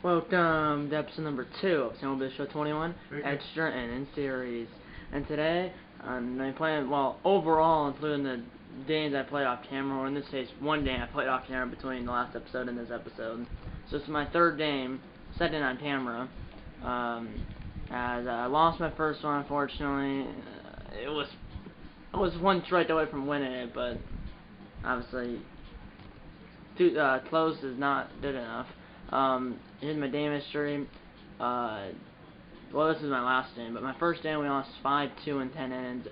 Welcome to episode number 2 of MLB Show 21 Extra Innings Series. And today, I'm playing, well, overall, including the games I played off camera, or in this case, one game I played off camera between the last episode and this episode. So it's my third game, second on camera. As I lost my first one, unfortunately. It was one strike away from winning it, but obviously, close is not good enough. Here's my game history. Well, this is my last game, but my first game we lost 5-2 in 10 innings.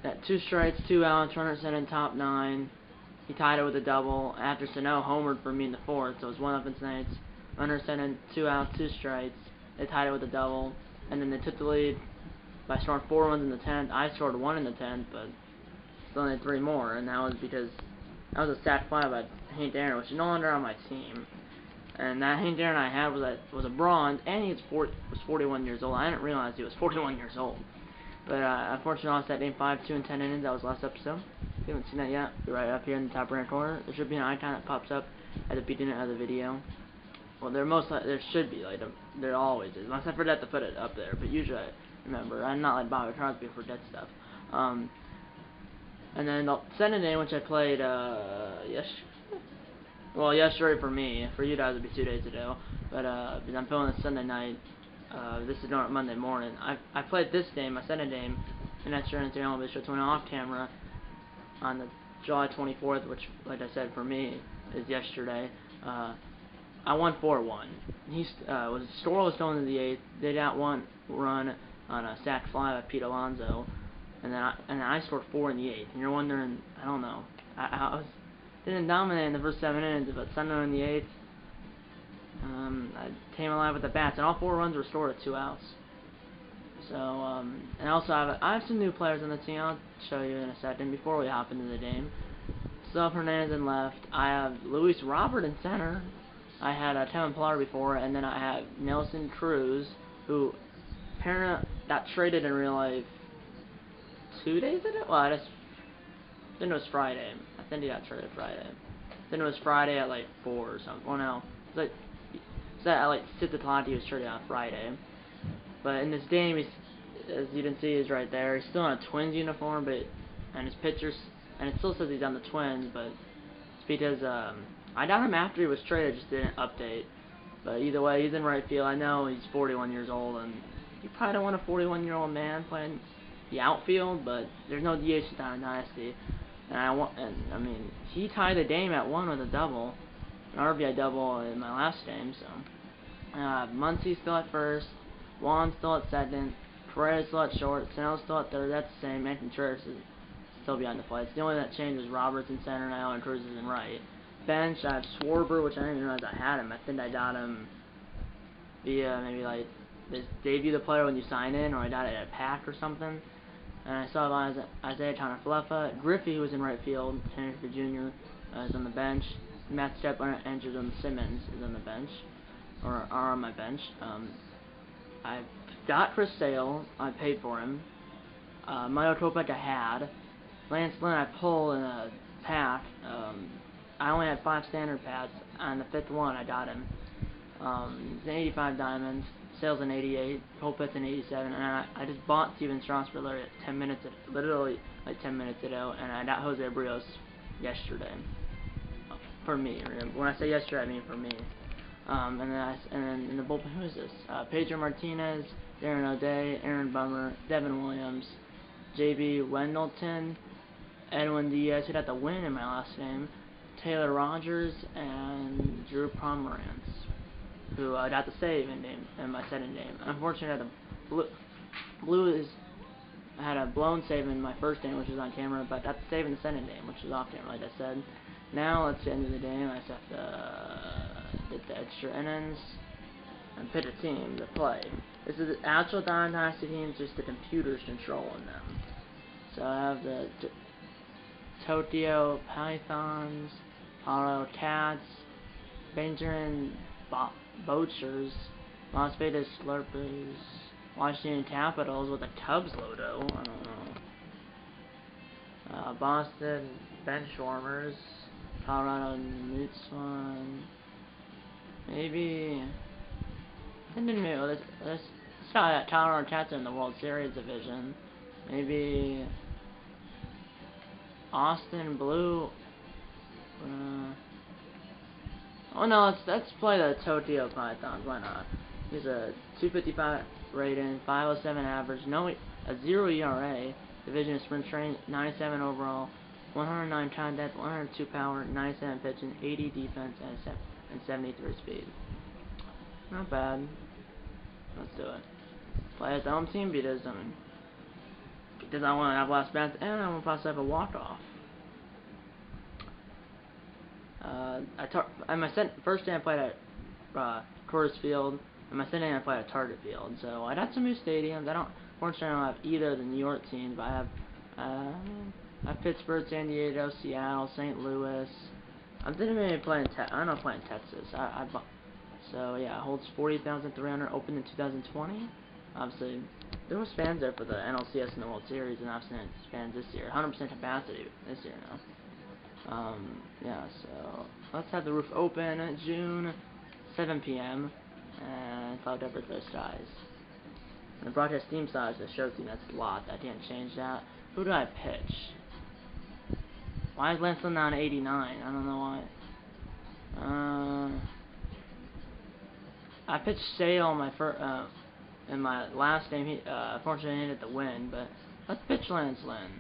That 2 strikes, 2 outs, runner set in top 9. He tied it with a double. After Sano homered for me in the 4th, so it was 1 up in Saints. Runner set in 2 outs, 2 strikes. They tied it with a double, and then they took the lead by scoring 4 runs in the 10th. I scored 1 in the 10th, but still needed 3 more, and that was because that was a sac fly by Hank Aaron, which is no longer on my team. And that Hank Aaron I had was a bronze, and he was 41 years old. I didn't realize he was 41 years old. But unfortunately, I lost that game 5-2 in 10 innings. That was last episode. If you haven't seen that yet, be right up here in the top right corner. There should be an icon that pops up at the beginning of the video. Well, there should be, like, there always is. Unless I forget to put it up there, but usually I remember. I'm not like Bobby Crosby for dead stuff. And then the second game, which I played yesterday for me. For you guys, it'd be 2 days ago. But because I'm filming this Sunday night. This is on Monday morning. I played this game, my second game, in Extra Innings MLB Show 21 off camera on the July 24th, which, like I said, for me is yesterday. I won 4-1. Was scoreless going into the 8th. They got 1 run on a sac fly by Pete Alonso. And then I scored 4 in the 8th. And you're wondering, I don't know. I didn't dominate in the first 7 innings, but Sunday in the 8th, I came alive with the bats, and all 4 runs were scored at 2 outs. So, and also I have some new players on the team. I'll show you in a second before we hop into the game. Sub Hernandez in left. I have Luis Robert in center. I had Kevin Pillar before, and then I have Nelson Cruz, who apparently got traded in real life 2 days ago? Well, I think it was Friday. I think he got traded Friday. Then it was Friday at like 4 or something. Well, no. It was at like 6 o'clock he was traded on Friday. But in this game, as you can see, he's right there. He's still in a Twins uniform, and his pictures, and it still says he's on the Twins, but it's because I got him after he was traded, just didn't update. But either way, he's in right field. I know he's 41 years old, and you probably don't want a 41-year-old man playing the outfield, but there's no DH in Dynasty. And I mean, he tied the game at 1 with a double, an RBI double in my last game. So, Muncy's still at first, Juan's still at second, Pereira's still at short, Snell's still at third. That's the same. And Contreras is still behind the plate. The only that changed was Roberts in center now, and Cruz is in right. Bench, I have Schwarber, which I didn't even realize I had him. I think I got him via maybe like this debut the player when you sign in, or I got it at a pack or something. And I saw Isaiah Tonafalefa. Griffey, who was in right field, Henry Jr., is on the bench. Matt Stepler and Jordan Simmons is on the bench, or are on my bench. I got Chris Sale. I paid for him. Mario Kopech I had. Lance Lynn I pulled in a pack. I only had 5 standard packs. On the 5th one, I got him. He's an 85 diamonds. Sales an 88, Kopech an 87, and I just bought Steven Strasburg at 10 minutes, literally like 10 minutes ago, and I got Jose Abreu yesterday. For me, when I say yesterday, I mean for me. And then in the bullpen, who is this? Pedro Martinez, Darren O'Day, Aaron Bummer, Devin Williams, J.B. Wendleton, Edwin Diaz, who got the win in my last game, Taylor Rogers, and Drew Pomeranz, who got the save in my second game. Unfortunately, I had a blown save in my first game, which was on camera, but got the save in the second game, which was off camera, like I said. Now, let's get into the game. I just have to get the extra innings and pick a team to play. This is the actual Dynasty teams, just the computer's controlling them. So I have the Tokyo Pythons, Colorado Cats, Benjamin Bochers, Las Vegas Slurpers, Washington Capitals with a Cubs logo. I don't know. Boston Benchwarmers, Colorado Newswan, Maybe. Let's try that Tyler Arteta in the World Series division. Maybe Austin Blue. Oh no, let's play the Tokyo Pythons. Why not? He's a 255 rating, 507 average, a 0 ERA. Division of sprint training, 97 overall, 109 contact, 102 power, 97 pitching, 80 defense, and 73 speed. Not bad. Let's do it. Play as the home team, beat his own. Because I want to have last bats, and I want to possibly have a walk-off. First day I played at Coors Field, and my second day I played at Target Field. So I got some new stadiums. Unfortunately, I don't have either of the New York teams, but I have Pittsburgh, San Diego, Seattle, St. Louis. I'm thinking maybe playing Texas. So yeah, it holds 40,300. Opened in 2020. Obviously, there was fans there for the NLCS and the World Series, and I've seen fans this year. 100% capacity this year now. Yeah, so let's have the roof open at June, 7 p.m. and cloud temperature skies. And the broadcast team size, the show team, that's a lot. I didn't change that. Who do I pitch? Why is Lance Lynn on 89? I don't know why. I pitched Sale in my last game. He unfortunately ended the win, but let's pitch Lance Lynn.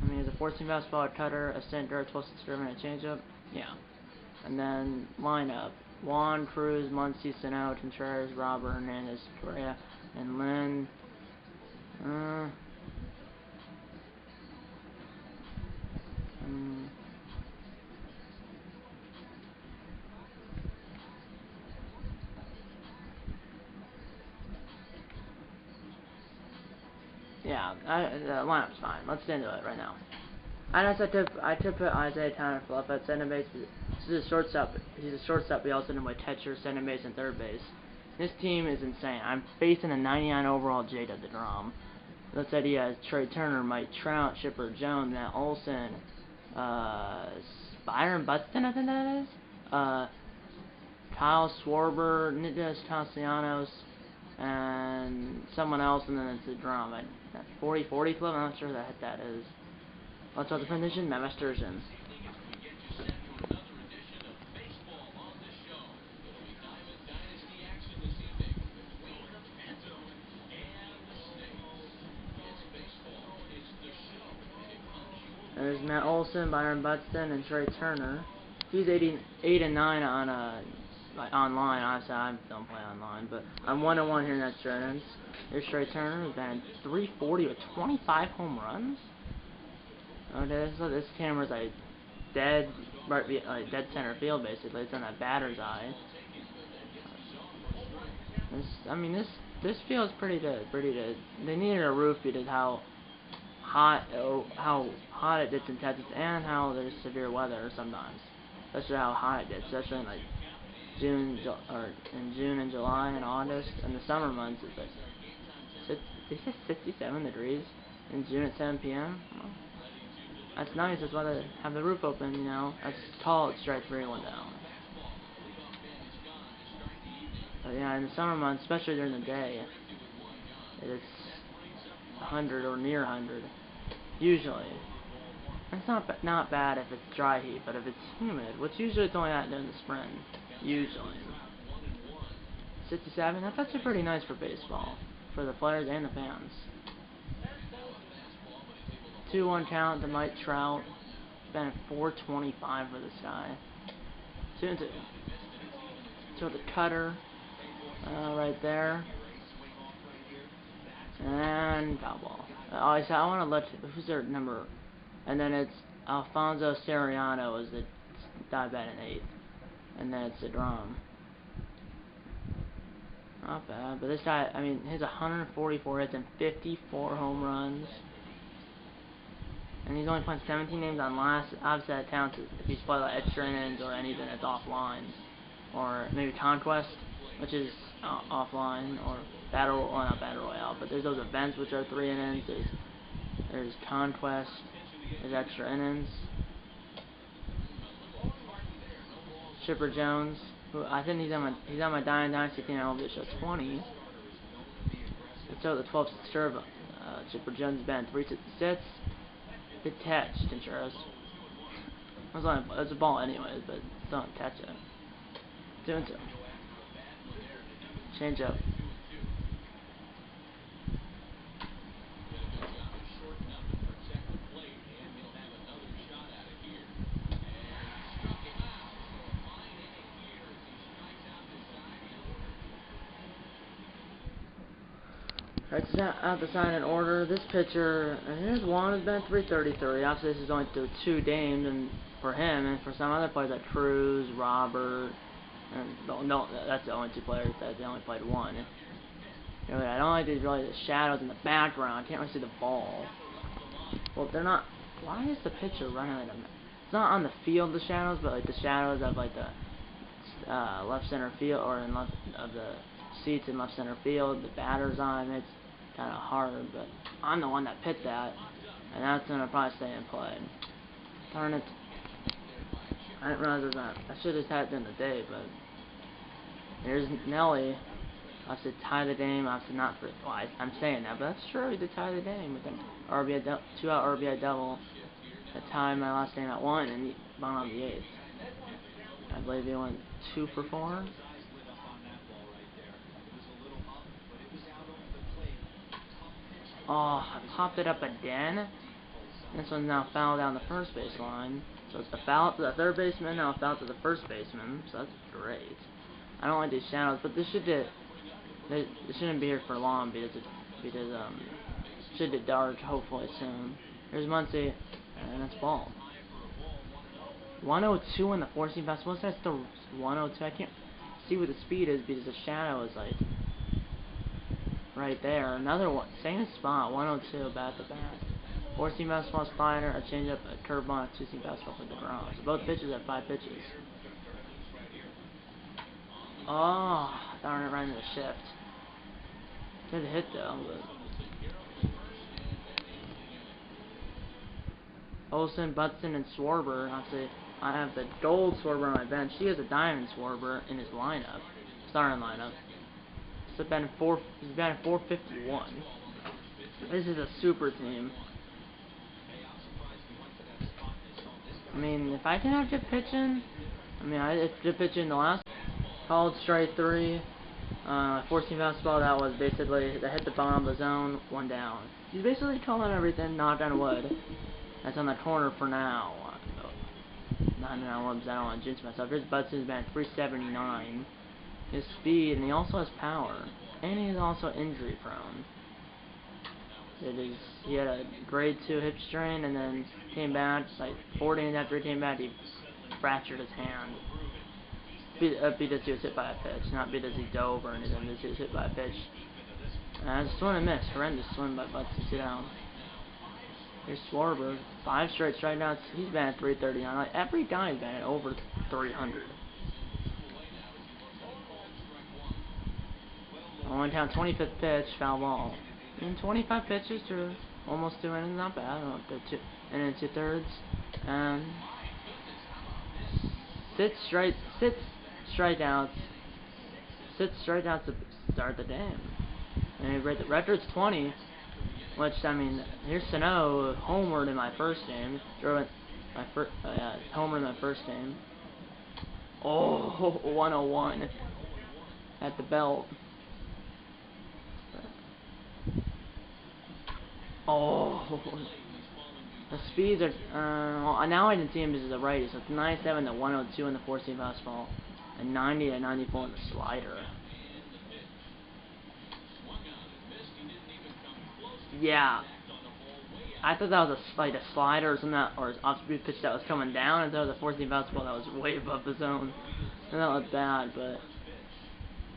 I mean, he's a 14 fastball cutter, a center, 12 experiment changeup. Yeah. And then lineup: Juan, Cruz, Muncy, Sano, Contreras, Robert, Hernandez, Correa, and Lynn. Yeah, the lineup's fine. Let's get into it right now. I took put Isaiah Tanner Fluff at center base. He's a shortstop. He's a shortstop. We also know by catcher, center base, and third base. This team is insane. I'm facing a 99 overall J.W. DeGrom. Let's say he has Trey Turner, Mike Trout, Chipper Jones, Matt Olson, Byron Buxton, I think that is. Kyle Schwarber, Nicholas Castellanos, and someone else, and then it's DeGrom. That 40-40 club. I'm not sure what that is. Let's start the transition. Matt Masterson. There's Matt Olson, Byron Buxton, and Trey Turner. He's 8 and 9 on online. Obviously, I don't play online, but I'm 1-1 here in that innings. Here's Trey Turner, who's been 340 with 25 home runs. Okay, so this camera's like dead center field basically. It's on that batter's eye. This field's pretty good. They needed a roof because how hot it gets in Texas and how there's severe weather sometimes. Especially how hot it gets, especially in like June and July and August and the summer months. It's like they say 67 degrees in June at 7 p.m. Well, that's nice. That's why they have the roof open. You know, that's tall. It's strike 3 1 down. But yeah, in the summer months, especially during the day, it's 100 or near 100 usually. It's not bad if it's dry heat, but if it's humid, which usually it's only that during the spring, usually. 67, that's actually pretty nice for baseball, for the players and the fans. 2-1 count to Mike Trout. Been at 425 for this guy. 2-2. So the cutter, right there. And foul ball. I want to let who's their number? And then it's Alfonso Seriano is the dive in 8th. And then it's the drum. Not bad, but this guy, I mean, he's 144 hits and 54 home runs. And he's only playing 17 games on last. Obviously, that counts if he's played like extra innings or anything that's offline. Or maybe Conquest, which is offline, or not Battle Royale, but there's those events which are 3 innings. There's Conquest, there's extra innings. Chipper Jones, who I think he's on my Dynasty team. MLB show 20. Let's show the 12th serve. Chipper Jones been 366. Good catch, Contreras. It was a ball anyways, but don't catch it. Doing so. Change up. Right, so out the sign in order. This pitcher, and here's one has been 333. Obviously, this is only through 2 games, and for him, and for some other players like Cruz, Robert, and no, that's the only 2 players that they only played 1. You know, I don't like these really the shadows in the background. I can't really see the ball. Well, they're not. Why is the pitcher running like a? It's not on the field the shadows, but like the shadows of like the left center field or in left of the seats in left center field. The batter's on. It's kind of hard, but I'm the one that picked that, and that's gonna probably stay in play. Darn it! I didn't realize it was not. I should have had it during the day, but here's Nelly. Obviously tie the game. Obviously not for. Well, I'm saying that, but that's true. He did tie the game with an RBI 2-out RBI double. That tied my last game at 1, and he won on the 8th. I believe he went 2 for 4. Oh, I popped it up again. This one's now foul down the first base line. So it's a foul to the third baseman, now a foul to the first baseman. So that's great. I don't like these shadows, but this should do. They shouldn't be here for long because should get dark hopefully soon. Here's Muncie, and that's ball. 102 in the 4-seam fastball. What's that still 102? I can't see what the speed is because the shadow is like right there. Another one, same spot, 102 bat to bat. 4-seam fastball, slider, a changeup, a curveball, a 2-seam fastball for the ground. So both pitches have 5 pitches. Oh, darn it, right into the shift. Good hit though, but Olsen, Butson, and Swarber. Obviously, I have the gold Swarber on my bench. He has a diamond Swarber in his lineup, starting lineup. He's batting 451. This is a super team. I mean, if I can have good pitching, I had good pitching in the last. Called strike 3. 4-seam fastball, that was basically, that hit the bottom of the zone, 1 down. He's basically calling everything, knock on wood. That's on the corner for now. Not on wood because I don't want to jinx myself. Here's Budson's batting 379. His speed, and he also has power. And he's also injury prone. He had a grade 2 hip strain, and then came back, like 4 days after he came back, he fractured his hand. Because he was hit by a pitch, not because he dove or anything, because he was hit by a pitch. And a swing and miss, horrendous swing by Butson, 2 down. Here's Swarber, 5 straight strikeouts, he's batting 339. Like, every guy's batting over 300. I went down 25th pitch, foul ball. And 25 pitches to almost 2 innings, not bad. I don't know, 2 and 2/3. And 6 strikeouts to start the game. And the record's 20, which, I mean, here's Sano homered in my first game. Drove my homer in my first game. Oh, 101 at the belt. Oh, the speeds are, well, now I didn't see him as a righty, so it's 97 to 102 in the 4-seam fastball, and 90 to 94 in the slider. Yeah, I thought that was a slider or something, or an off-speed pitch that was coming down, and that was a 4-seam fastball that was way above the zone. And that looked bad, but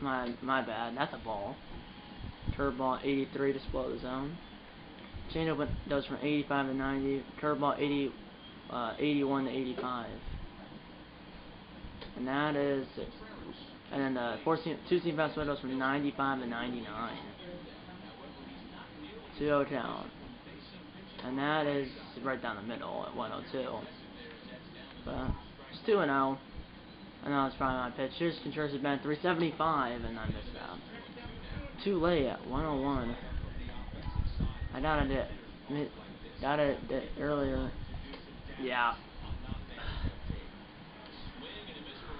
my bad. That's a ball. Curveball 83 to spoil the zone. Changeup goes from 85 to 90. Curveball 81 to 85. And that is it. And then the 2-seam fastball goes from 95 to 99. 2-0 count. And that is right down the middle at 102. But it's 2-0. I know it's probably my pitch. Here's Contreras at bat 375, and I missed out. Too late at 101. I doubted it earlier. Yeah.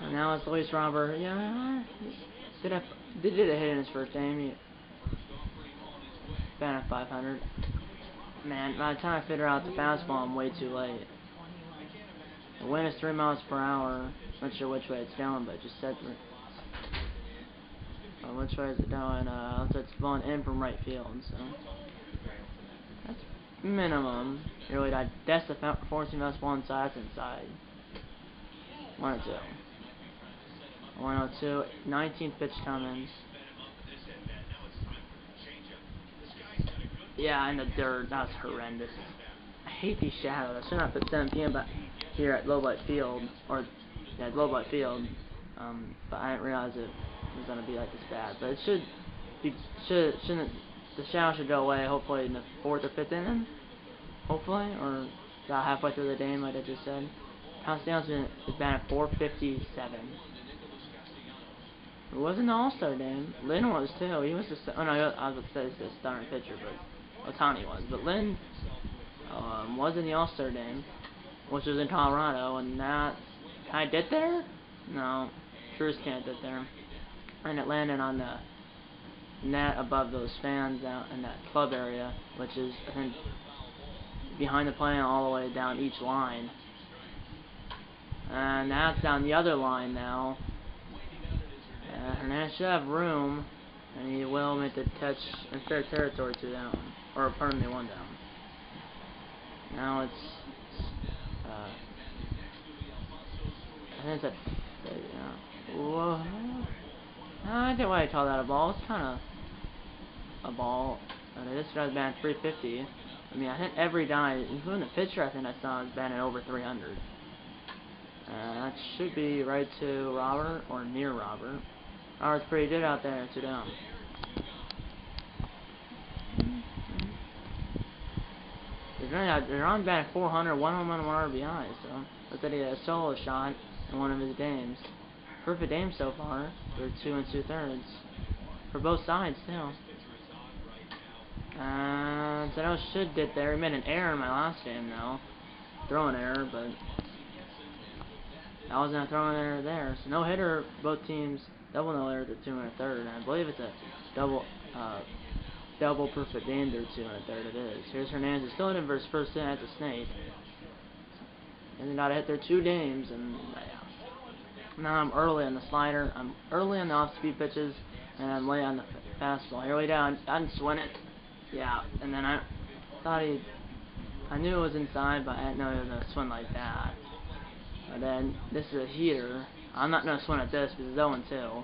And now it's Luis Robert. Yeah. Did a hit in his first game. He batted at 500. Man, by the time I figure out the fastball, I'm way too late. The wind is 3 miles per hour. Not sure which way it's going, but it just said which way is it going? Looks like it's blowing in from right field, so that's minimum. Really, that's the 14 fastball inside. That's inside. 102. 102. 19th pitch coming. Yeah, in the dirt. That was horrendous. I hate these shadows. I should not put 7 p.m. but here at Low Light Field, or yeah, Low Light Field. But I didn't realize it was gonna be like this bad. But it shouldn't. The shadow should go away. Hopefully in the 4th or 5th inning. Hopefully, or about halfway through the game, like I just said. Castellanos is batting at 457. It wasn't the All-Star game. Lynn was too. He was just. Oh no, I was about to say it's the starting pitcher, but Otani was. But Lynn was in the All-Star game, which was in Colorado, and that can I get there? No, Cruz can't get there. And it landed on the net above those fans out in that club area, which is I think behind the plane all the way down each line. And that's down the other line now. Hernandez should have room, and he will make the catch in fair territory 2 down, or pardon me, 1 down. Now it's I think it's a whoa. I didn't want to call that a ball. It's kind of a ball. This guy's batting 350. I mean, I think every guy, including the pitcher, I think I saw is batting over 300. That should be right to Robert or near Robert. Robert's pretty good out there. 2 down. They're on batting 400, 1 home run, 1 RBI. So looks like he had a solo shot in one of his games. Perfect game so far. They're 2 2/3 for both sides too. So I should get there. He made an error in my last game though. Throwing error, but I wasn't throwing error there. So no hitter, both teams. Double no error to 2 1/3, and I believe it's a double perfect game to 2 1/3. It is. Here's Hernandez still in versus first hit at the snake, and they got to hit their 2 games, and now I'm early on the slider. I'm early on the off-speed pitches, and I'm late on the fastball. Here we go. I didn't swing it. Yeah, and then I thought I knew it was inside, but I didn't know he was gonna swing like that. And then this is a heater. I'm not going to swing at this because it's 0-2.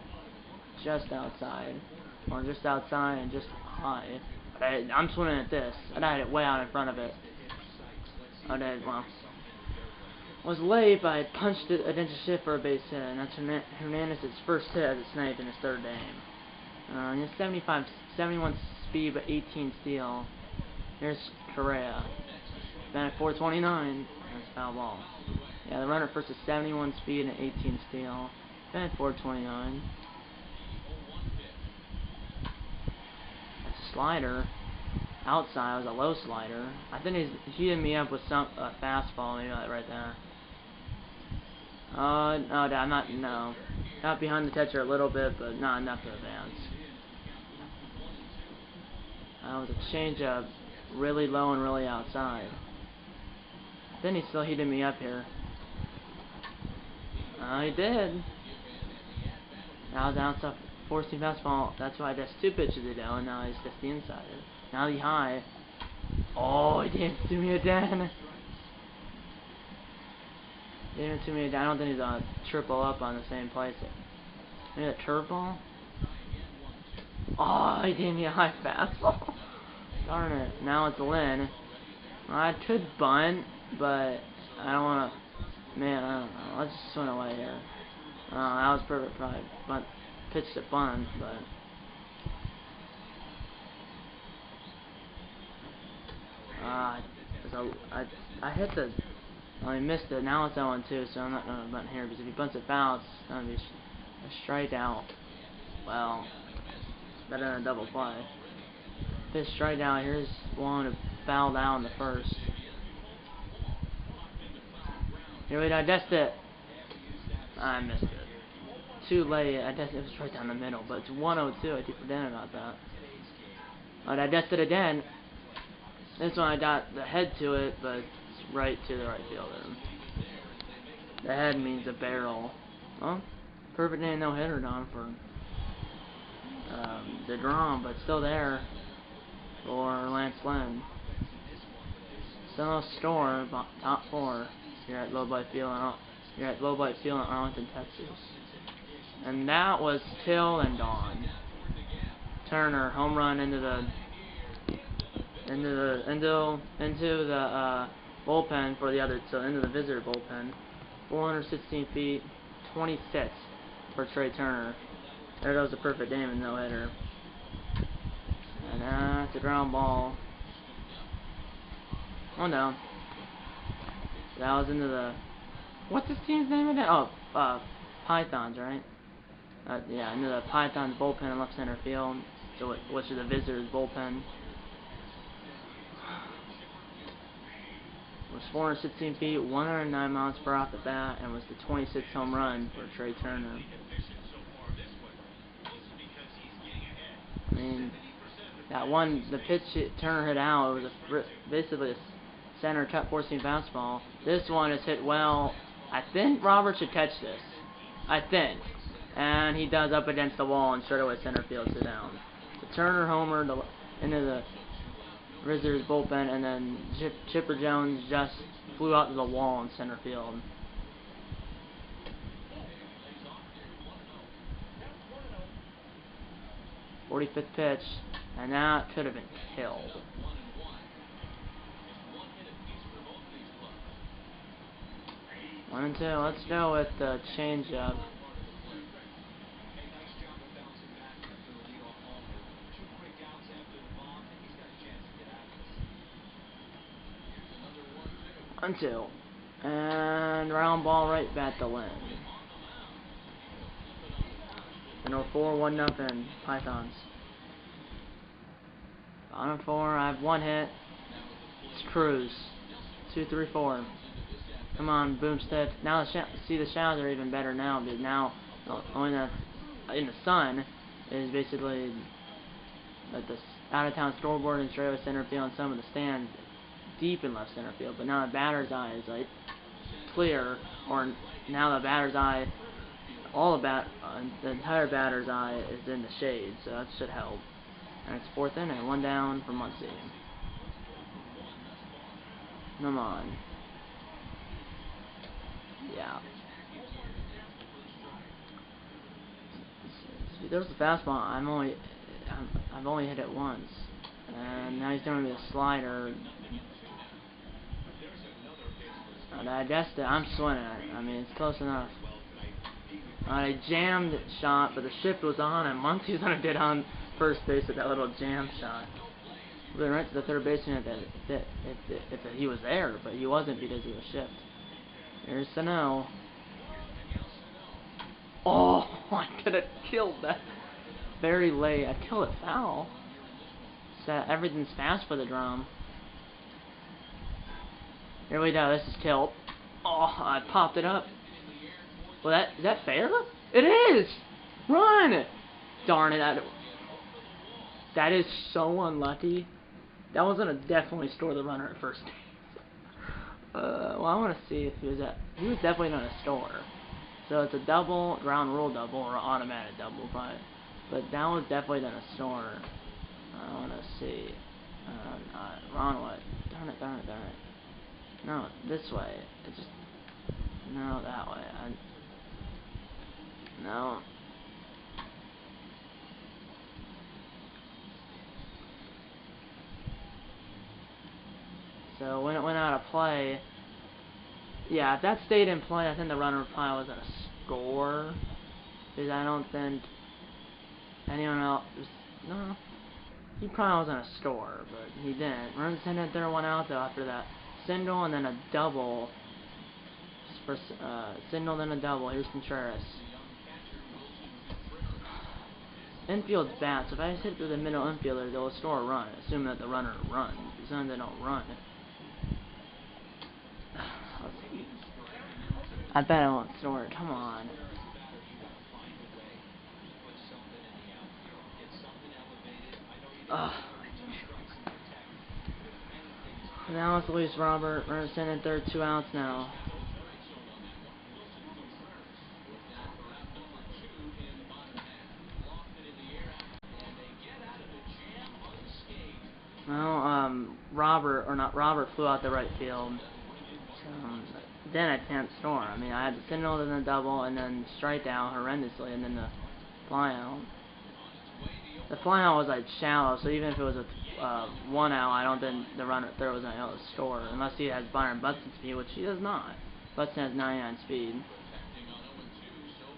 Just outside. Or just outside and just high. But I'm swinging at this. And I had it way out in front of it. I did, well. Was late, but I punched it against the shift for a base hit. And that's Hernandez's first hit as a snake in his 3rd game. He has 71 speed, but 18 steal. Here's Correa. Batting at 429. That's foul ball. Yeah, the runner first is 71 speed and 18 steal. Then 429. That's a slider. Outside was a low slider. I think he's heating me up with some fastball, maybe like right there. No, I'm not. No, got behind the catcher a little bit, but not enough to advance. That was a changeup, really low and really outside. Then he's still heating me up here. He did. Now the outside 14 fastball. That's why that's 2 pitches ago, and now he's just the insider. Now the high. Oh, he didn't do me again. He didn't do me again. I don't think he's gonna triple up on the same place. Maybe a curveball. Oh, he gave me a high fastball. Darn it. Now it's Lynn. I could bunt, but I don't want to. Man, I don't know. Let's just swing away here. That was perfect, probably. But pitched it bunt, but I hit the Well, he missed it. Now it's 0-2, so I'm not going to bunt here, because if he bunts it foul, it's going to be a strikeout. Well, better than a double play. This strikeout, here's one to foul out in the first. Here we digest it. I missed it. Too late. I guess it was right down the middle, but it's 102. I keep forgetting about that. I digest it again. This one I got the head to it, but it's right to the right fielder. The head means a barrel. Well, perfect name, no hitter down for the DeGrom, but still there for Lance Lynn. Still no score, top 4 here at Low Light Field in Arlington, Texas. And that was till and gone. Turner home run into the bullpen for the other, so into the visitor bullpen. 416 feet, 26 for Trey Turner. There goes the perfect game and no hitter. And that's a ground ball. Oh no. That was into the, what's this team's name again? Oh, Pythons, right? Yeah, into the Pythons bullpen in left center field, so which is the visitors bullpen. It was 416 feet, 109 miles per hour off the bat, and was the 26th home run for Trey Turner. I mean, that one, the pitch Turner hit out, it was basically a center cut 4-seam fastball. This one is hit well. I think Robert should catch this. I think. And he does up against the wall and straightaway center field sit down. So Turner homered into the visitors bullpen, and then Chipper Jones just flew out to the wall in center field. .45th pitch, and that could have been killed. One and two. Let's go with the changeup. One, two. And round ball right back to Lynn. And 4, 1-0, Pythons. Bottom 4, I have one hit. It's Cruz. 2, 3, 4. Come on, Boomstead. Now the shadows are even better now, because now only that in the sun is basically like the out of town scoreboard and straightaway center field and some of the stands deep in left center field. But now the batter's eye is like clear, or now the batter's eye, the entire batter's eye is in the shade, so that should help. And it's 4th inning, 1 down for Muncie. Come on. Yeah. See, there's the fastball. I've only hit it once, and now he's doing me a slider. And I guessed it. I'm swinging it. I mean, it's close enough. I jammed shot, but the shift was on, and Muncie's gonna get on first base with that little jam shot. Went right to the third baseman if he was there, but he wasn't because he was shift. Here's Sano. Oh, I could have killed that very late. I killed it foul. So everything's fast for the drum. Here we go. This is killed. Oh, I popped it up. Well, is that fair? It is! Run! Darn it. That is so unlucky. That was going to definitely score the runner at first. Well, I want to see if he was definitely going to score. So it's a double, ground rule double, or automatic double, probably. But that was definitely going to score. I want to see. Wrong way. Darn it. No, this way. It just... No, that way. No. So when it went out of play, yeah, if that stayed in play, I think the runner probably was going to score. Because I don't think anyone else... No. He probably was going to score, but he didn't. Runs in and throw one out, though, after that single and then a double For single then a double. Here's Contreras. Infield's bad, so if I just hit through the middle infielder, they'll score a run, assuming that the runner runs. As long as they don't run. I bet I won't score it. Come on. Ugh. Now it's Luis Robert. Runner in third, 2 outs now. Well, Robert flew out the right field. Then I can't score. I mean, I had the single, then the double, and then strike out horrendously, and then the fly out. The fly out was like shallow, so even if it was a 1 out, I don't think the runner at third was going to be able to score, unless he has Byron Buxton's speed, which he does not. Buxton has 99 speed.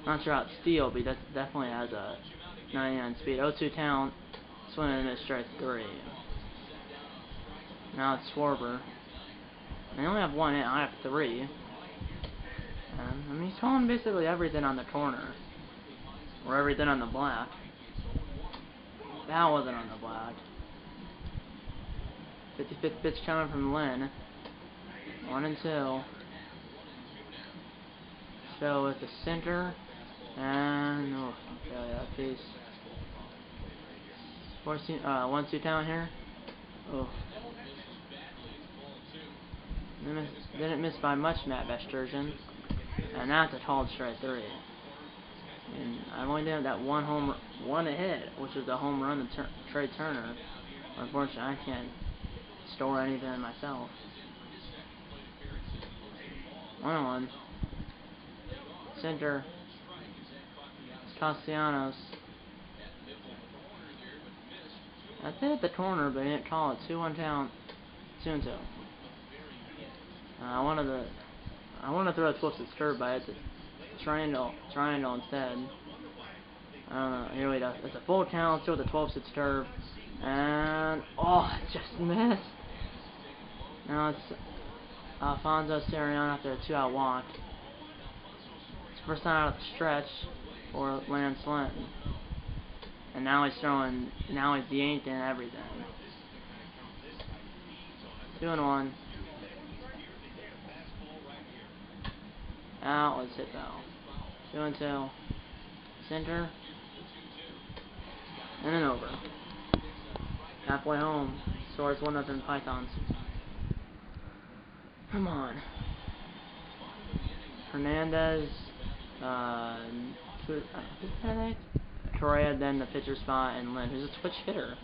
Not sure how it's steal, but he definitely has a 99 speed. 0-2 count, swing and miss, strike 3. Now it's Schwarber. I only have 1 hit, I have 3. I mean, he's calling basically everything on the corner. Or everything on the black. That wasn't on the black. 55th pitch coming from Lynn. 1-2. So with the center. And, oh, yeah, piece. 1-2 down here. Oh. Didn't miss by much, Matt Vesturgeon. And that's a called strike 3. And I've only done that one hit, which was the home run to Trey Turner. Unfortunately, I can't store anything myself. 1-1. Center. Castellanos. I hit the corner, but he didn't call it. 2-1 count. 2-2. I wanted to throw a twisted curve, but I hit the triangle instead. I don't know. Here we go. It's a full count. Let's go with the 12-6 curve. And oh, it just missed. Now it's Alfonso Sariano after a 2-out walk. It's first time out of the stretch for Lance Lynn. And now he's throwing. Now he's yanked and everything. 2-1. Out, let's hit foul. 2-2. Center. And then over. Halfway home. Scores 1-0 Pythons. Come on. Hernandez. Correa, then the pitcher spot, and Lynn, who's a switch hitter.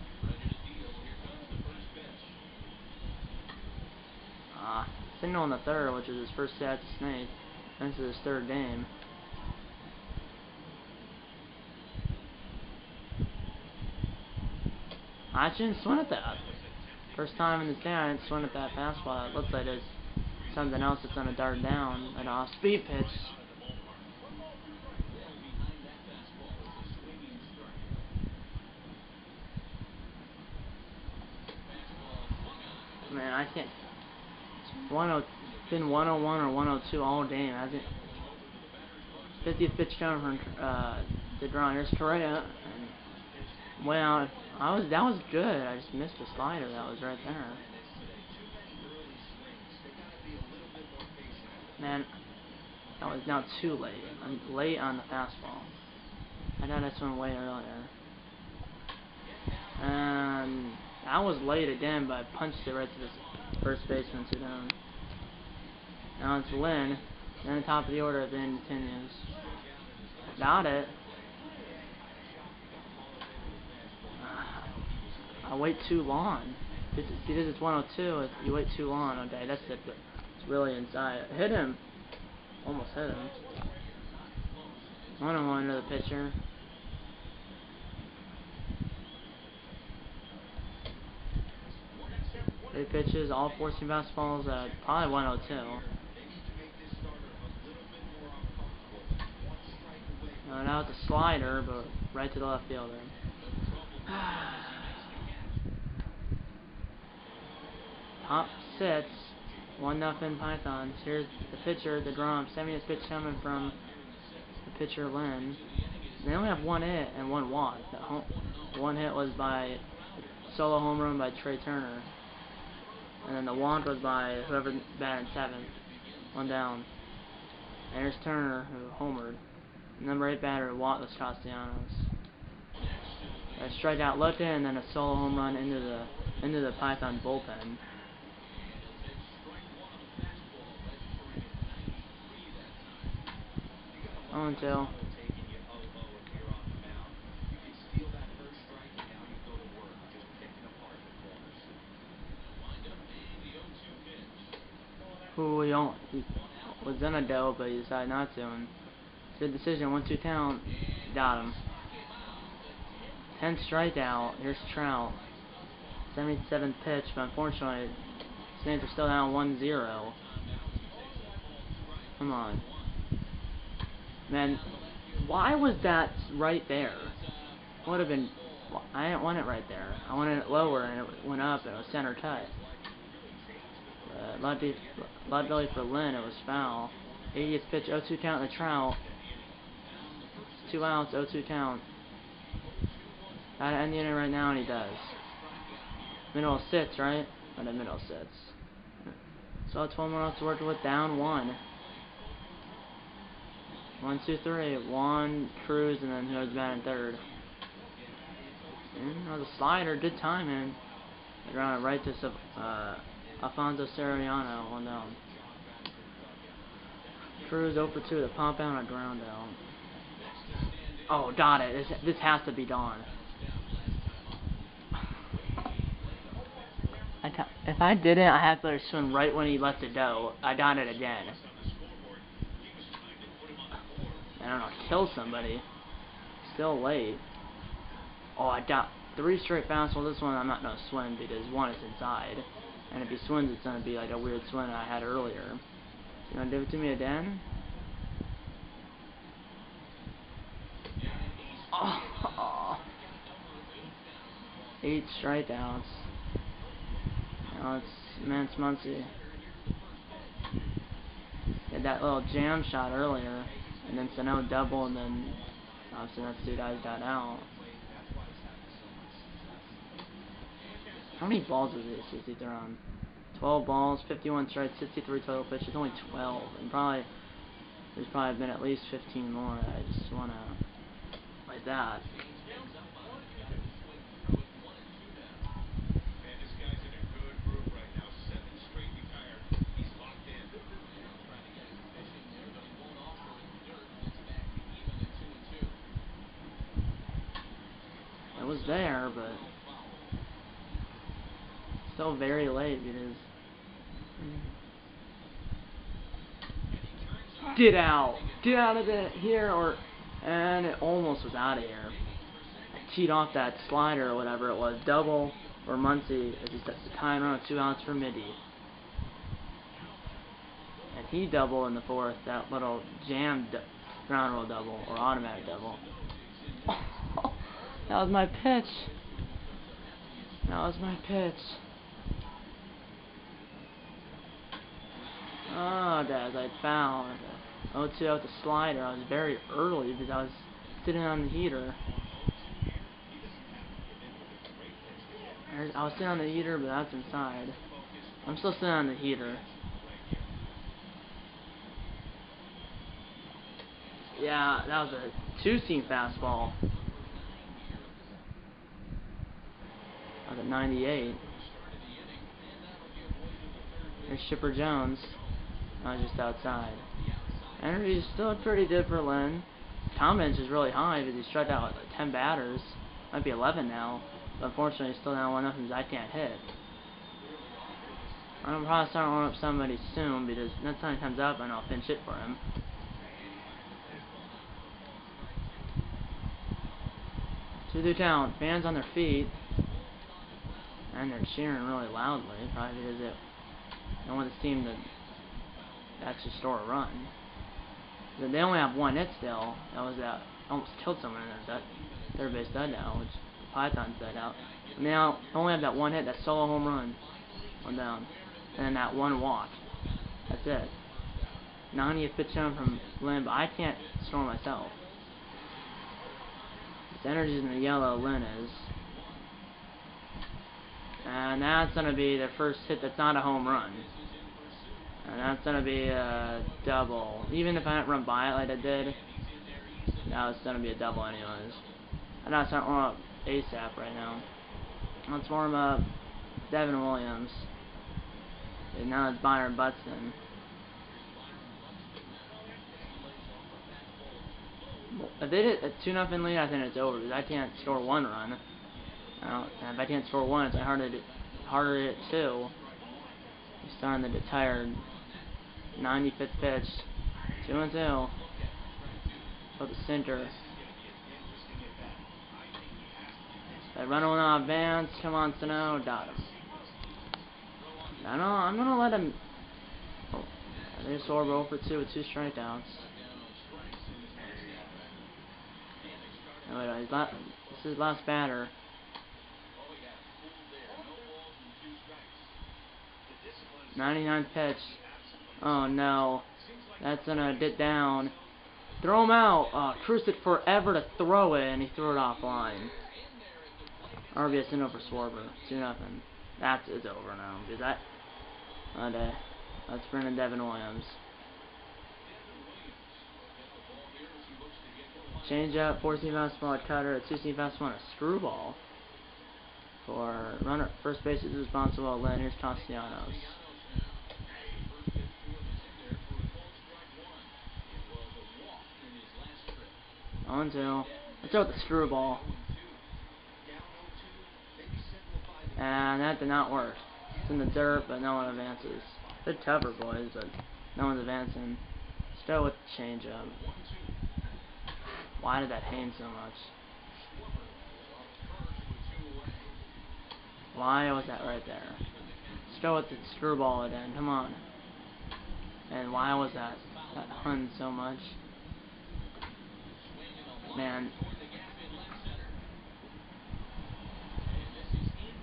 Signal in the third, which is his first at the Snake. This is his third game. I shouldn't swing at that. First time in this game, I didn't swing at that fastball. It looks like there's something else that's gonna dart down. An off-speed pitch. Man, I can't. It's been 101 or 102 all game, hasn't it? 50th pitch coming from DeGrom. Here's Correa. And went out. That was good. I just missed the slider that was right there. Man, that was now too late. I'm late on the fastball. I thought I swung way earlier. And I was late again, but I punched it right to the first baseman, 2 down. Now it's Lynn. Then the top of the order then continues. Got it. I wait too long. Because it's 102. You wait too long. Okay, that's it. But it's really inside. Hit him. Almost hit him. 1-1 to the pitcher. Three pitches, all 14 fastballs at probably 102. Now it's a slider, but right to the left fielder. Top sits. 1-0 Pythons. Here's the pitcher, the drum. 70th pitch coming from the pitcher, Lynn. They only have one hit and one walk. One hit was by solo home run by Trey Turner. And then the walk was by whoever batted 7th. 1 down. And here's Turner, who homered. Number 8 batter, Watt was Castellanos. A strikeout left in, and then a solo home run into the Python bullpen. Oh, until who he was gonna do, but he decided not to. And good decision. 1-2 count. Got him. 10th strikeout. Here's Trout. 77th pitch, but unfortunately, Saints are still down 1-0. Come on. Man, why was that right there? Would have been. I didn't want it right there. I wanted it lower, and it went up, and it was center cut. Luckily for Lynn, it was foul. 80th pitch, 0-2 count to Trout. 2 outs, 0-2 count. Gotta end the inning right now, and he does. Middle sits, right? Or the middle sits. So it's 1 more out to work with, down 1. 1, 2, 3. Juan, Cruz, and then who's batting third. And that was a slider, good timing. Grounded right to Alfonso Soriano, 1 down. Cruz 0 for 2, the pump out on a ground out. Oh, got it. This has to be gone. If I didn't, I had to swing right when he left it go. I got it again. I don't know, kill somebody. Still late. Oh, I got 3 straight fastballs. This one I'm not gonna swing because 1 is inside. And if he swings, it's gonna be like a weird swing I had earlier. You wanna give it to me again? Oh. 8 strikeouts. Now it's Mance Muncy. Had that little jam shot earlier, and then Sano double, and then obviously that's 2 guys got out. How many balls is he throwing? 12 balls, 51 strikes, 63 total pitches, only 12, and there's probably been at least 15 more. I just wanna like that. It was there, but still very late because get out of it here, and it almost was out of here. I teed off that slider or whatever it was, double for Muncy as he sets the time run with 2 outs for Midi. And he doubled in the 4th, that little jammed ground roll double or automatic double. That was my pitch. Oh, guys, I found 0-2 with the slider. I was very early because I was sitting on the heater. I was sitting on the heater, but that's inside. I'm still sitting on the heater. Yeah, that was a 2-seam fastball. That was at 98. There's Chipper Jones. I was just outside. Energy's still pretty good for Lynn. Confidence is really high because he struck out like 10 batters. Might be 11 now. But unfortunately, he's still down 1-0 because I can't hit. I'm probably starting to warm up somebody soon because next time he comes up, and I'll pinch hit for him. To the count, fans on their feet, and they're cheering really loudly, probably because they want this team to actually score a run. They only have 1 hit still. That was that almost killed someone in there. That third base dud now, which Python's dud out. And they only have that 1 hit, that solo home run, 1 down, and then that 1 walk. That's it. 90th pitch down from Lynn, but I can't score myself. His energy's in the yellow, Lynn is. And that's going to be the first hit that's not a home run. And that's going to be a double. Even if I didn't run by it like I did, that was going to be a double anyways. I know it's not warm up ASAP right now. Let's warm up Devin Williams. And now it's Byron Buxton. If they did a 2-0 lead, I think it's over, because I can't score one run. And if I can't score one, it's harder to hit two. He's starting to get tired. 95th pitch. 2-2. Go to center. That run will not advance. Come on, Sano. Got him. I'm gonna let him. Oh, there's Sorbo over 2 with 2 strikeouts. Oh, wait, this is his last batter. '99th pitch. Oh no, that's gonna get down. Throw him out. Cruz took forever to throw it, and he threw it offline. RBS in over Swarber. 2-0. It's over now because that's Brennan Devin Williams. Change up, 4-seam fastball, a cutter, a 2-seam fastball, and a screwball. For runner, first base is responsible. Lynn. Here's Castellanos. 1-2. Let's go with the screwball. And that did not work. It's in the dirt, but no one advances. Good cover, boys, but no one's advancing. Let's go with the changeup. Why did that hang so much? Why was that right there? Let's go with the screwball again. Come on. And why was that hung so much? Man.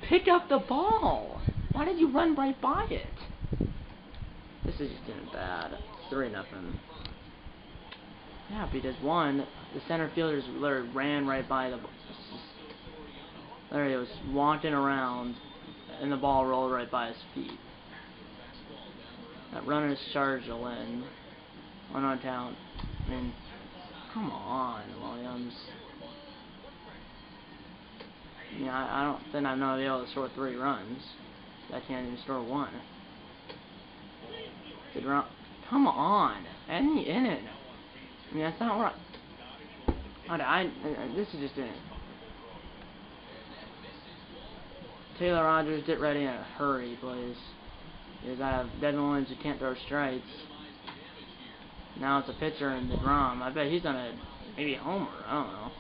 Pick up the ball! Why did you run right by it? This is just getting bad. 3-0. Yeah, because one, the center fielders literally ran right by the ball. Literally was walking around and the ball rolled right by his feet. That runner's charged will in. 1 on count. I mean, come on, Williams. Yeah, I don't think I'm going to be able to score 3 runs. I can't even score 1. Good run. Come on. Any inning. I mean, that's not right. This is just it. Taylor Rogers, get ready in a hurry, please. Because I have Devin Williams who can't throw strikes. Now it's a pitcher in DeGrom. I bet he's going to maybe a homer. I don't know.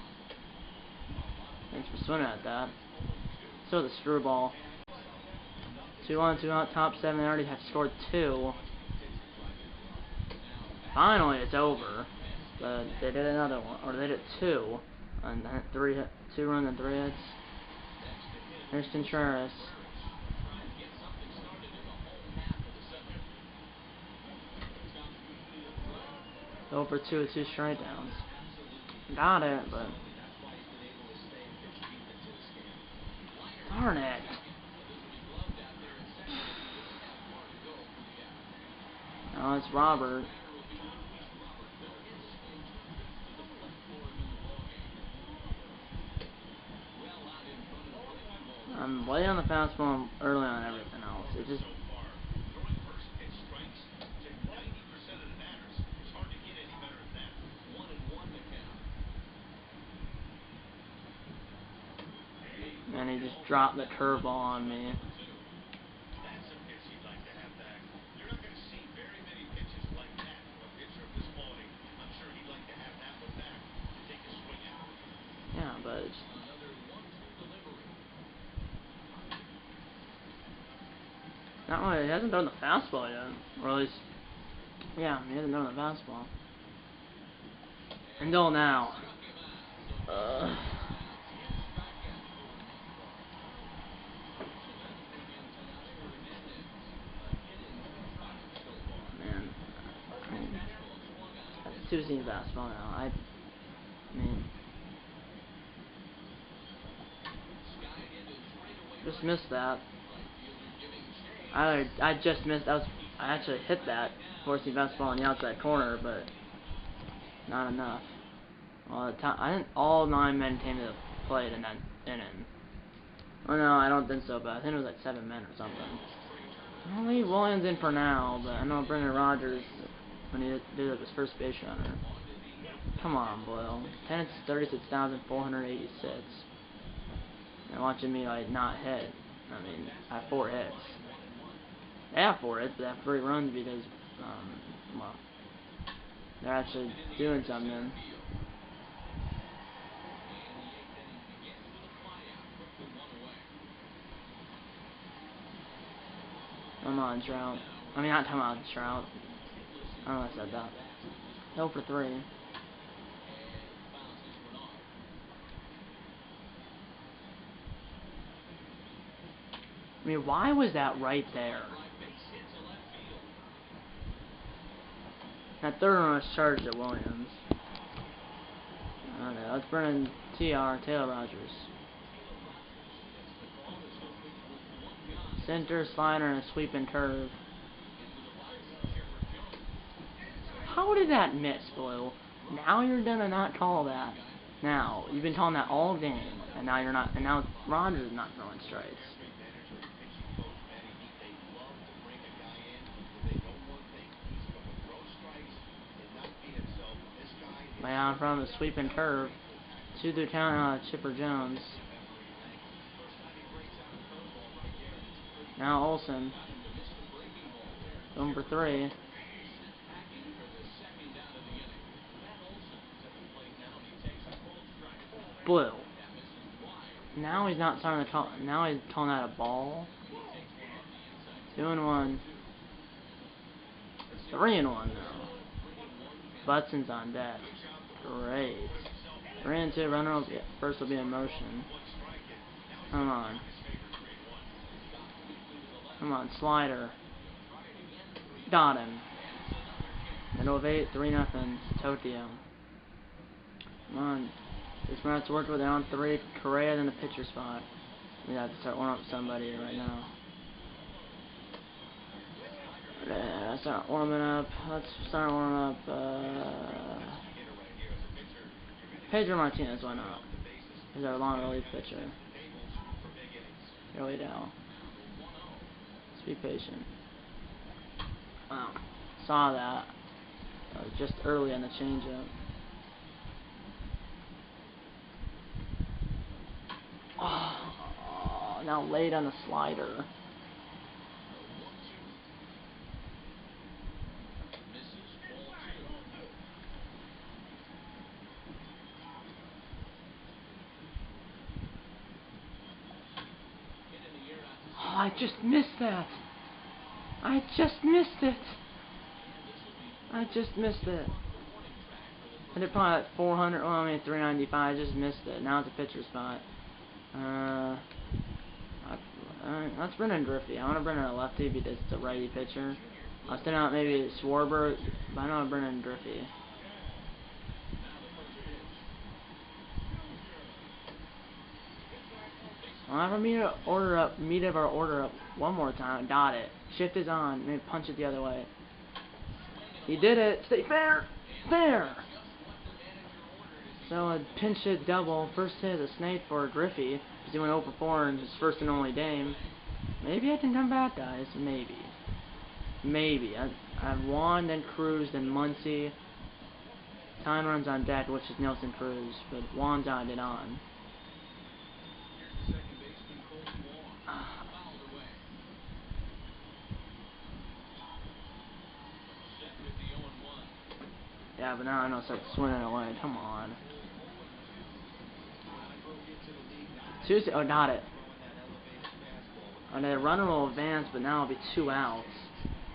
Thanks for swinging at that. So the screwball. 2 on, 2 out, top 7. They already have scored 2. Finally, it's over. But they did another one, or they did 2, and 2 runs and 3 hits. Here's Contreras. Over 2 with 2 strikeouts. Got it, but darn it. Now it's Robert. I'm way on the fastball and early on everything else. It just and he just dropped the curveball on me. Yeah, but it's not really. He hasn't done the fastball yet, or at least, yeah, he hasn't done the fastball until now. Man, Two-seam fastball now. I mean, just missed that. I just missed. I actually hit that four-seam fastball in the outside corner, but not enough. Well, I didn't. All 9 men came to the plate in that inning. Oh no, I don't think so. But I think it was like 7 men or something. I'll leave Williams in for now, but I know Brendan Rodgers, when he did his first base runner. Come on, Boyle. 10 hits, 36,486. And watching me like not hit. I mean, I have 4 hits. They have 4 hits, but they have 3 runs because, well, they're actually doing something. Come on, Trout. I mean, not come on, Trout. I don't know if I said that. 0 for 3. I mean, why was that right there? That third one was charged at Williams. I don't know. Let's bring in Taylor Rogers. Center, slider, and a sweeping curve. How did that miss, Blue? Now you're gonna not call that. Now you've been calling that all game, and now you're not. And now Rogers is not throwing strikes. Way out from the sweeping curve. 2-2 count Chipper Jones. Now Olsen. 1 for 3. Blue. Now he's not starting to call. Now he's calling that a ball. 2-1. 3-1 now. Butson's on deck. Great. 3-2. Runner will be, first will be in motion. Come on. Come on, slider. Got him. Middle of 8, 3-0. Tokyo. Come on. This match worked with it on 3. Correa in the pitcher spot. We have to start warming up somebody right now. Let's start warming up. Pedro Martinez, why not? He's our long relief pitcher. Joey Dow. Let's be patient. Wow. Saw that. That was just early on the changeup. Oh, now late on the slider. Oh, I just missed that. I just missed it. I did probably at 400. Well, I mean 395. I just missed it. Now it's a pitcher spot. Let's bring in Griffey. I want to bring in a lefty because it's a righty pitcher. I was thinking out maybe Schwarber, but I know I'm bringing in Griffey. I'll have our meter of our order up one more time. Got it. Shift is on. Maybe punch it the other way. He did it. Stay fair. Fair. So a pinch hit double. First hit is a snake for Griffey. He's doing 0 for 4 in his first and only game. Maybe I can come back, guys. Maybe. I have Juan, then Cruz, then Muncy. Time runs on deck, which is Nelson Cruz, but Juan's on it on. Yeah, but now I know start swinging away. Come on. Tuesday. Oh, got it. And the runner will advance, but now it'll be 2 outs.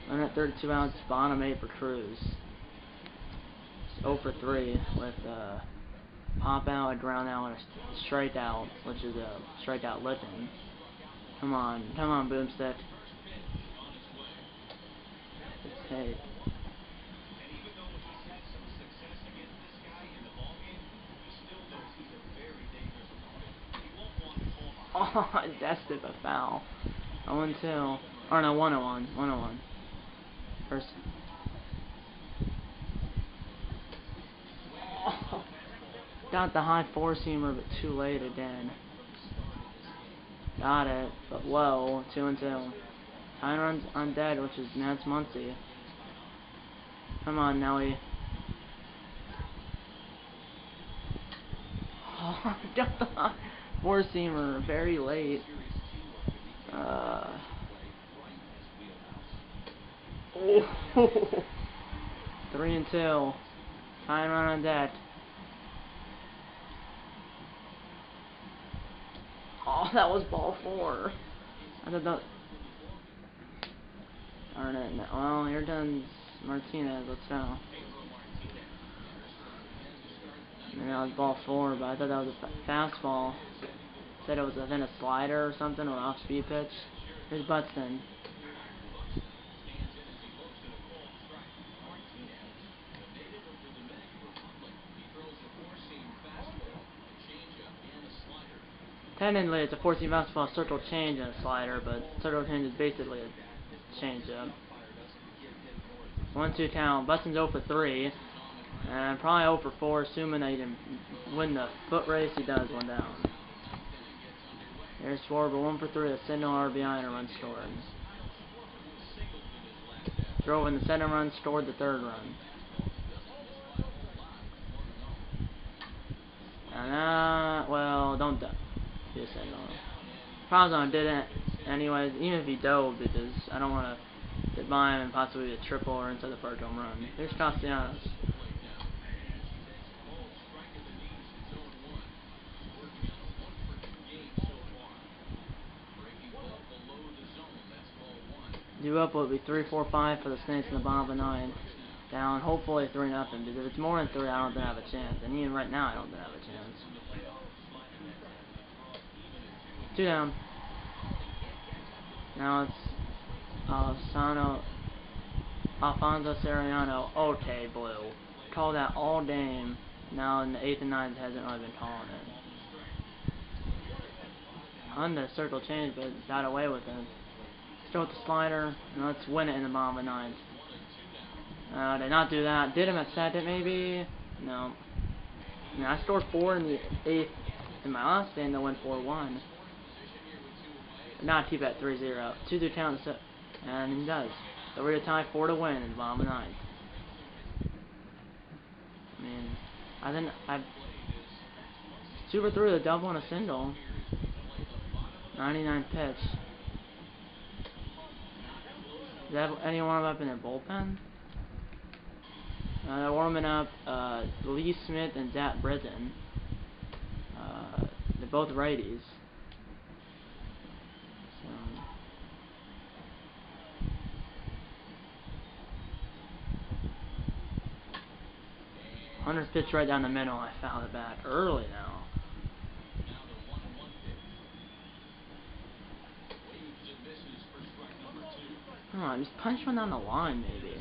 Runner at 32 outs, bottom 8 for Cruz. It's 0 for 3 with pop out, a ground out, and a strikeout, which is a strikeout licking. Come on, Boomstick. Hey. Oh, I dested a foul. 0-2. Or no, 1-1. 1-1. First. Oh, got the high four-seamer, but too late again. Got it, but low. 2-2. 9 runs on dead, which is Nance Muncy. Come on, Nelly. Oh, got the high four-seamer very late. 3-2. 9 run on deck. Oh, that was ball 4. I thought that. Darn it. Well, here comes Martinez. Let's go. And that was ball 4, but I thought that was a fastball. Said it was within a slider or something, or an off-speed pitch. Here's Buxton. Technically, it's a 4-seam fastball, circle change, and a slider, but circle change is basically a changeup. 1-2 count. Buxton's 0 for 3, and probably 0 for 4, assuming that he didn't win the foot race. He does one down. Here's Schwarber, 1 for 3, a single RBI and a run scored. Drove in the second run, scored the third run. And well, don't do it. Probably didn't. Anyways, even if he dove, because I don't want to get by him and possibly a triple or inside the park home run. Here's Castellanos. Due up will be 3-4-5 for the Saints in the bottom of the 9th. Down, hopefully 3-0, because if it's more than 3, I don't think I have a chance. And even right now, I don't think I have a chance. 2 down. Now it's Alfonso Soriano. Okay, blue. Called that all game. Now in the 8th and 9th hasn't really been calling it. On the circle change, but got away with it. Throw with the slider, and let's win it in the bottom of the 9th. Did not do that. Did him at second, maybe? No. I scored 4 in the 8th in my last game. They went 4-1. Not keep at 3-0. 2-2 count, and he does. So we're going to tie 4 to win in the bottom of the 9th. I mean, I think I super threw a double and a single. 99 pitch. Does that have anyone up in their bullpen? They're warming up Lee Smith and Zach Britton. They're both righties. So. 100 pitch right down the middle. I fouled it back early now. Come on, just punch one down the line, maybe.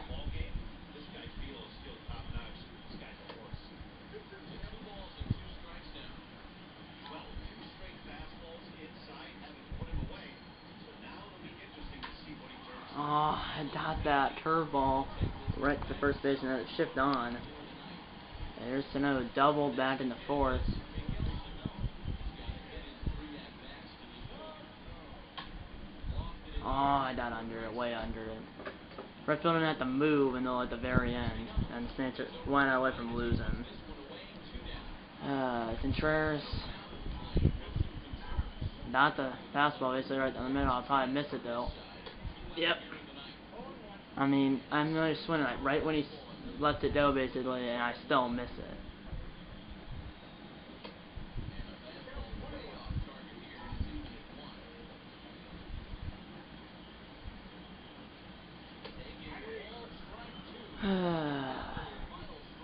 Oh, I got that curveball right to the first base and let it shift on. There's another double back in the 4th. Oh, I got under it, way under it. Right fielder had to move until at the very end, and the Saints went away from losing. Contreras. Not the fastball, basically right down the middle. I'll probably miss it though. Yep. I mean, I'm really swinging like right when he left it go, basically, and I still miss it.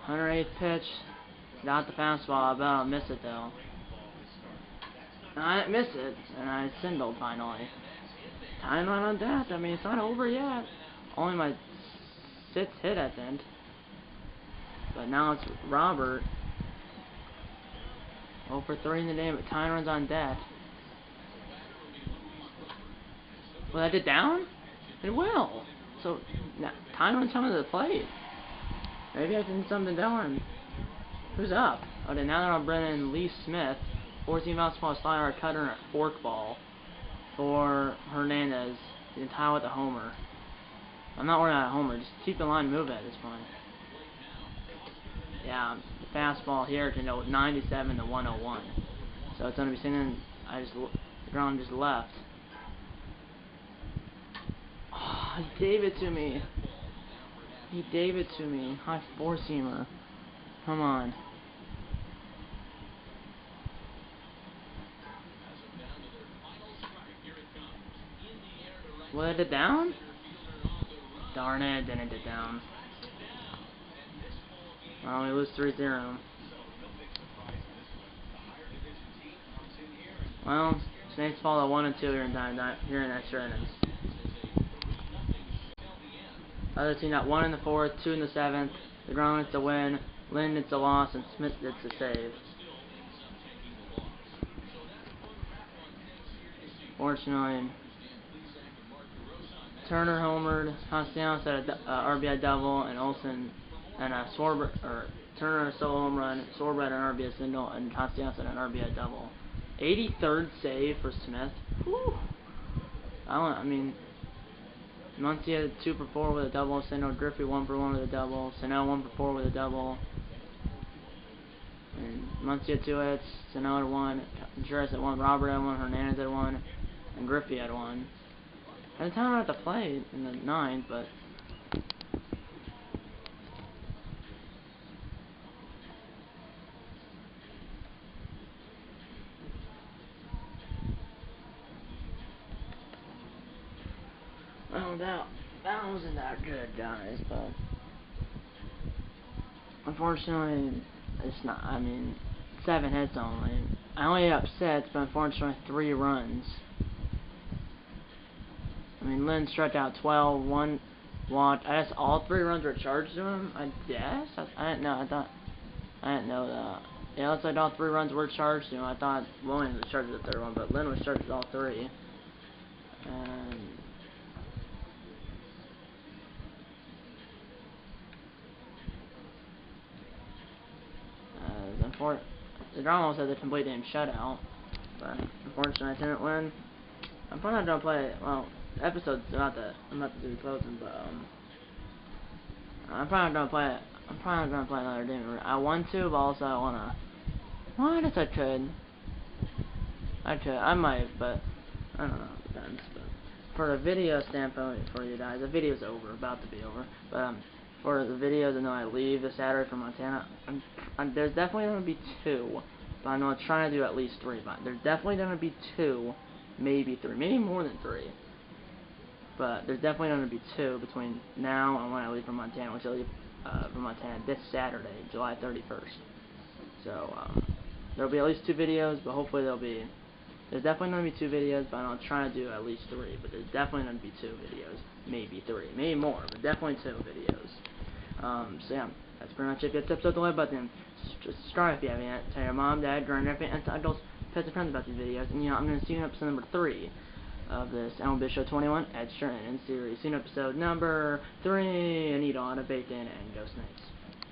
'108th pitch. Not the fastball. I bet I'll miss it though. I didn't miss it, and I singled finally. Time on death. I mean, it's not over yet. Only my 6th hit, I think. But now it's Robert. 0 for 3 in the game, but time runs on death. Will that get down? It will. So, now, time to come to the plate. Maybe I can something doing. Who's up? Oh, then now they're on Brennan Lee Smith. 14 fastball, slider, cutter, and a forkball for Hernandez. You can tie with a homer. I'm not worried about a homer. Just keep the line moving at this point. Yeah, the fastball here can go 97 to 101. So it's going to be sitting. The ground just left. Oh, he gave it to me. He gave it to me. High four-seamer. Come on. Let it down? Darn it, didn't get down. Well, we lose 3-0. Well, Snakes fall at 1 and 2 here in extra innings. Other team got 1 in the 4th, 2 in the 7th. DeGrom gets a win, Lynn gets a loss, and Smith gets a save. Fortunately, Turner homered, Castellanos had a RBI double, and Olsen and Turner a solo home run, Sorbrett an RBI single, and Castellanos had an RBI double. 83rd save for Smith. Whew. I mean, Muncie had 2 for 4 with a double, single, Griffey 1 for 1 with a double, Sano 1 for 4 with a double, and Muncie had 2 hits, Sano had 1, Contreras had 1, Robert had 1, Hernandez had 1, and Griffey had 1. Had a time at the plate in the 9th, but well, that wasn't that good, guys. But unfortunately, it's not. I mean, 7 hits only. I only had upsets, but unfortunately, 3 runs. I mean, Lynn struck out 12, 1 walk. I guess all 3 runs were charged to him. I guess I didn't know. I didn't know that. Yeah, it looks like all 3 runs were charged to him. I thought Williams was charged with the 3rd one, but Lynn was charged with all 3. And the almost had the complete game shutout, but unfortunately I didn't win. I'm probably not gonna play. Well, the episode's about to. I'm about to do closing, but I'm probably not gonna play it. I'm probably not gonna play another game. I want to, but also I wanna. Well, I guess I could. I might, but I don't know. It depends. But for the video standpoint for you guys, the video's over, about to be over. But for the videos, I know I leave this Saturday for Montana. There's definitely gonna be 2, but I'm gonna try to do at least 3. But there's definitely gonna be 2, maybe 3, maybe more than 3. But there's definitely gonna be 2 between now and when I leave for Montana, which I leave for Montana this Saturday, July 31st. So there'll be at least 2 videos, but hopefully there's definitely going to be 2 videos, but I'm trying to do at least 3, but there's definitely going to be 2 videos, maybe 3, maybe more, but definitely 2 videos. So yeah, that's pretty much it. If you have tips, hit the like button, subscribe if you haven't yet, tell your mom, dad, grandparents, and adults, pets, and friends about these videos, and I'm going to see you in episode number 3 of this MLB Show 21 Extra Innings series. See you in episode number 3, and eat on a baked in, and go Snakes.